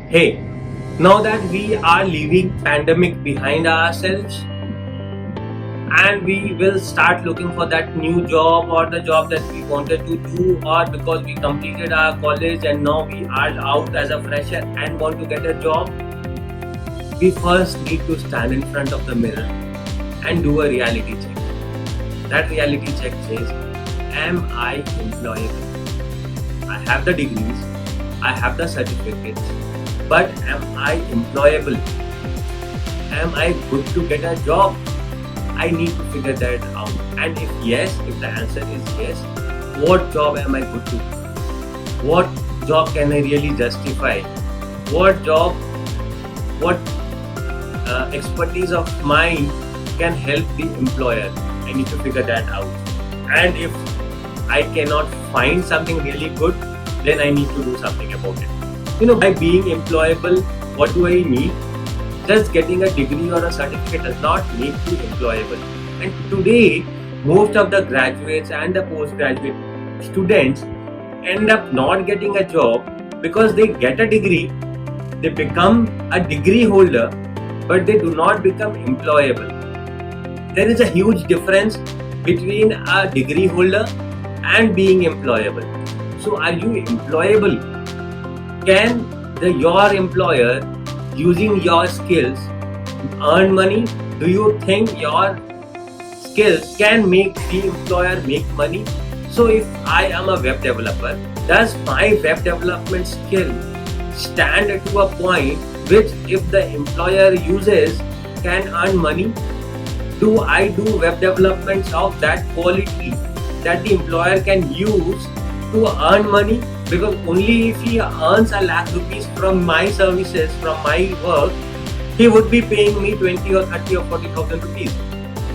Hey, now that we are leaving pandemic behind ourselves and we will start looking for that new job or the job that we wanted to do, or because we completed our college and now we are out as a fresher and want to get a job, we first need to stand in front of the mirror and do a reality check. That reality check says, am I employable? I have the degrees, I have the certificates, but am I employable? Am I good to get a job? I need to figure that out. And if yes, if the answer is yes, what job am I good to? What job can I really justify? What job, what expertise of mine can help the employer? I need to figure that out. And if I cannot find something really good, then I need to do something about it. By being employable, what do I need? Just getting a degree or a certificate does not make you employable. And today, most of the graduates and the postgraduate students end up not getting a job because they get a degree, they become a degree holder, but they do not become employable. There is a huge difference between a degree holder and being employable. So are you employable? Can your employer, using your skills, earn money? Do you think your skills can make the employer make money? So if I am a web developer, does my web development skill stand to a point which, if the employer uses, can earn money? Do I do web development of that quality that the employer can use to earn money? Because only if he earns a lakh rupees from my services, from my work, he would be paying me 20 or 30 or 40,000 rupees.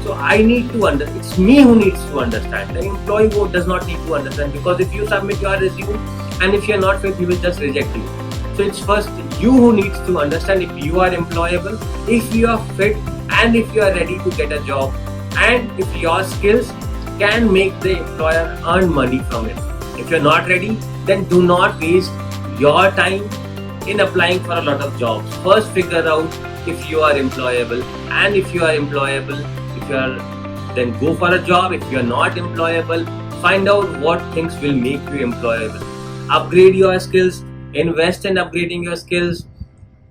So I need to understand. It's me who needs to understand. The employee does not need to understand, because if you submit your resume and if you're not fit, he will just reject you. So it's first you who needs to understand if you are employable, if you are fit, and if you are ready to get a job, and if your skills can make the employer earn money from it. If you're not ready, then do not waste your time in applying for a lot of jobs. First figure out if you are employable, and if you are employable, then go for a job. If you are not employable, find out what things will make you employable. Upgrade your skills, invest in upgrading your skills,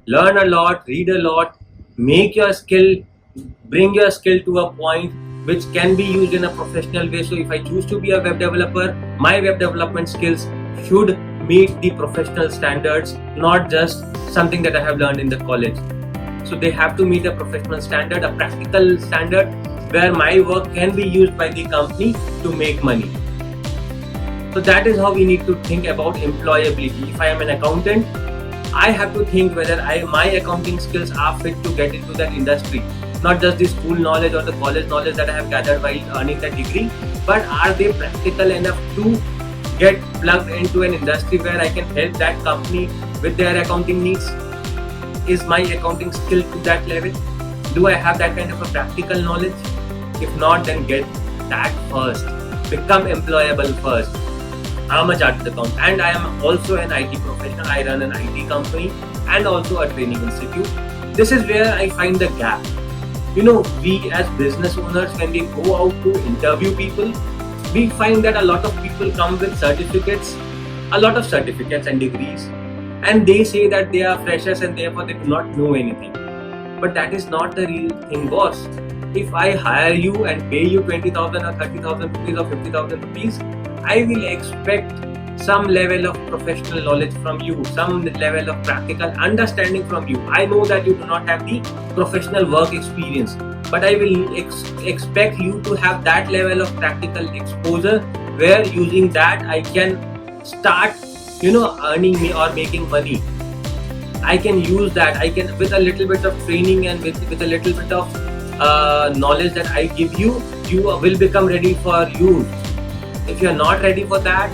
learn a lot, read a lot, make your skill, bring your skill to a point which can be used in a professional way. So if I choose to be a web developer, my web development skills should meet the professional standards, not just something that I have learned in the college. So they have to meet a professional standard, a practical standard, where my work can be used by the company to make money. So that is how we need to think about employability. If I am an accountant, I have to think whether my accounting skills are fit to get into that industry. Not just the school knowledge or the college knowledge that I have gathered while earning that degree, but are they practical enough to get plugged into an industry where I can help that company with their accounting needs? Is my accounting skill to that level? Do I have that kind of a practical knowledge? If not, then get that first. Become employable first. I'm a chartered accountant, and I am also an IT professional. I run an IT company and also a training institute. This is where I find the gap. We as business owners, when we go out to interview people, we find that a lot of people come with certificates, a lot of certificates and degrees, and they say that they are freshers and therefore they do not know anything. But that is not the real thing, boss. If I hire you and pay you 20,000 or 30,000 rupees or 50,000 rupees, I will expect some level of professional knowledge from you, some level of practical understanding from you. I know that you do not have the professional work experience, but I will expect you to have that level of practical exposure, where using that I can start, earning me or making money. I can use that. I can, with a little bit of training and with a little bit of knowledge that I give you, you will become ready for use. If you are not ready for that,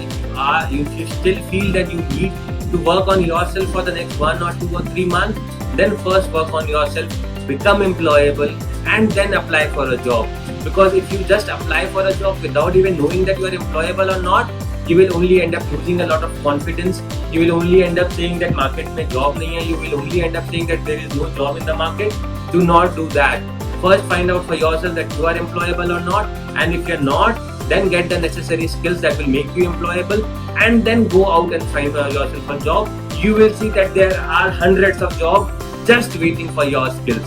if you still feel that you need to work on yourself for the next 1 or 2 or 3 months, then first work on yourself, become employable, and then apply for a job. Because if you just apply for a job without even knowing that you are employable or not, you will only end up losing a lot of confidence. You will only end up saying that market mein job nahi hai. You will only end up saying that there is no job in the market. Do not do that. First, find out for yourself that you are employable or not, and if you're not, then get the necessary skills that will make you employable, and then go out and find yourself a job. You will see that there are hundreds of jobs just waiting for your skills.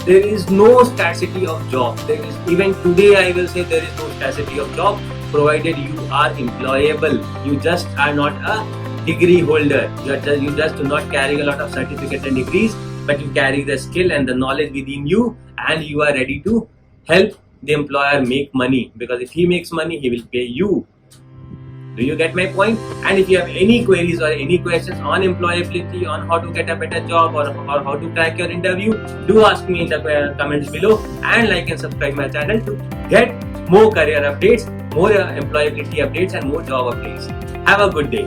There is no scarcity of jobs. There is, even today I will say, there is no scarcity of jobs, provided you are employable. You just are not a degree holder. You just do not carry a lot of certificates and degrees, but you carry the skill and the knowledge within you, and you are ready to help the employer make money, because if he makes money, he will pay you. Do you get my point? And if you have any queries or any questions on employability, on how to get a better job, or how to crack your interview, do ask me in the comments below, and like and subscribe my channel to get more career updates, more employability updates, and more job updates. Have a good day.